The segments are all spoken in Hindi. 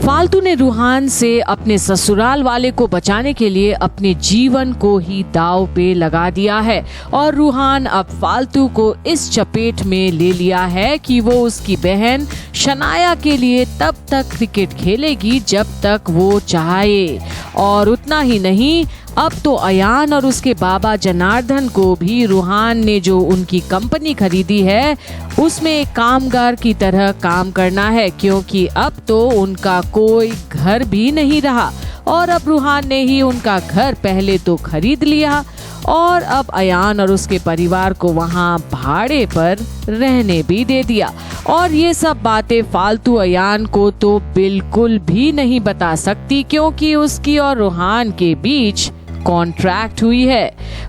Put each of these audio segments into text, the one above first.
फालतू ने रूहान से अपने ससुराल वाले को बचाने के लिए अपने जीवन को ही दांव पे लगा दिया है और रूहान अब फालतू को इस चपेट में ले लिया है कि वो उसकी बहन शनाया के लिए तब तक क्रिकेट खेलेगी जब तक वो चाहे। और उतना ही नहीं, अब तो अयान और उसके बाबा जनार्दन को भी रूहान ने जो उनकी कंपनी खरीदी है उसमें एक कामगार की तरह काम करना है, क्योंकि अब तो उनका कोई घर भी नहीं रहा और अब रूहान ने ही उनका घर पहले तो खरीद लिया और अब अयान और उसके परिवार को वहां भाड़े पर रहने भी दे दिया। और ये सब बातें फालतू अयान को तो बिल्कुल भी नहीं बता सकती, क्योंकि उसकी और रूहान के बीच कॉन्ट्रैक्ट हुई है।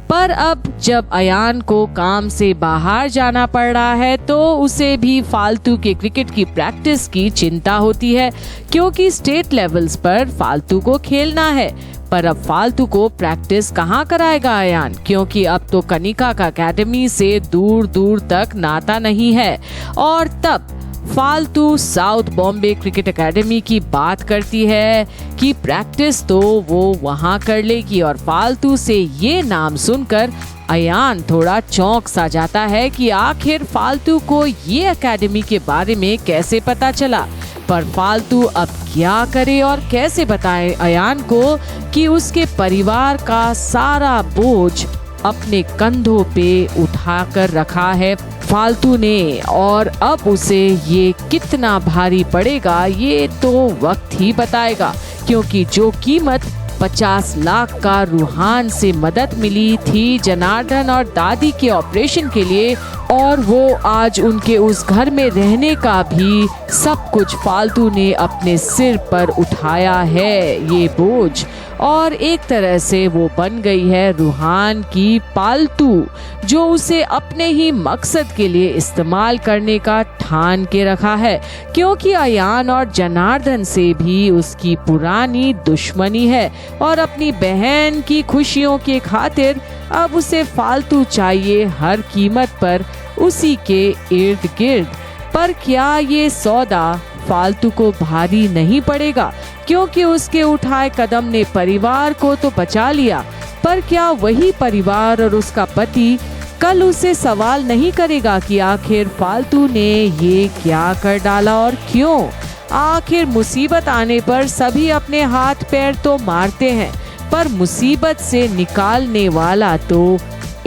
पर अब जब अयान को काम से बाहर जाना पड़ रहा है तो उसे भी फालतू के क्रिकेट की प्रैक्टिस की चिंता होती है, क्योंकि स्टेट लेवल्स पर फालतू को खेलना है। पर अब फालतू को प्रैक्टिस कहाँ कराएगा अयान, क्योंकि अब तो कनिका का एकेडमी से दूर दूर तक नाता नहीं है। और तब फालतू साउथ बॉम्बे क्रिकेट एकेडमी की बात करती है कि प्रैक्टिस तो वो वहां कर लेगी, और फालतू से ये नाम सुनकर अयान थोड़ा चौंक सा जाता है कि आखिर फालतू को ये एकेडमी के बारे में कैसे पता चला। पर फालतू अब क्या करे और कैसे बताए अयान को कि उसके परिवार का सारा बोझ अपने कंधों पे उठाकर रखा है फालतू ने, और अब उसे ये कितना भारी पड़ेगा ये तो वक्त ही बताएगा। क्योंकि जो कीमत 50 लाख का रूहान से मदद मिली थी जनार्दन और दादी के ऑपरेशन के लिए, और वो आज उनके उस घर में रहने का भी सब कुछ फालतू ने अपने सिर पर उठाया है ये बोझ, और एक तरह से वो बन गई है रूहान की पालतू, जो उसे अपने ही मकसद के लिए इस्तेमाल करने का ठान के रखा है। क्योंकि अयान और जनार्दन से भी उसकी पुरानी दुश्मनी है और अपनी बहन की खुशियों के खातिर अब उसे फालतू चाहिए हर कीमत पर उसी के इर्द गिर्द। पर क्या ये सौदा फालतू को भारी नहीं पड़ेगा, क्योंकि उसके उठाए कदम ने परिवार को तो बचा लिया, पर क्या वही परिवार और उसका पति कल उसे सवाल नहीं करेगा कि आखिर फालतू ने ये क्या कर डाला और क्यों? आखिर मुसीबत आने पर सभी अपने हाथ पैर तो मारते हैं, पर मुसीबत से निकालने वाला तो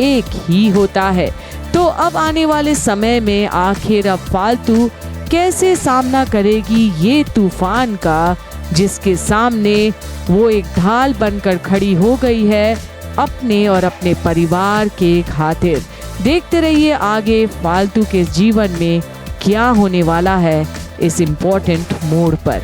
एक ही होता है। तो अब आने वाले समय में आखिर अब फालतू कैसे सामना करेगी ये तूफान का, जिसके सामने वो एक ढाल बनकर खड़ी हो गई है अपने और अपने परिवार के खातिर। देखते रहिए आगे फालतू के जीवन में क्या होने वाला है इस इम्पोर्टेंट मोड़ पर।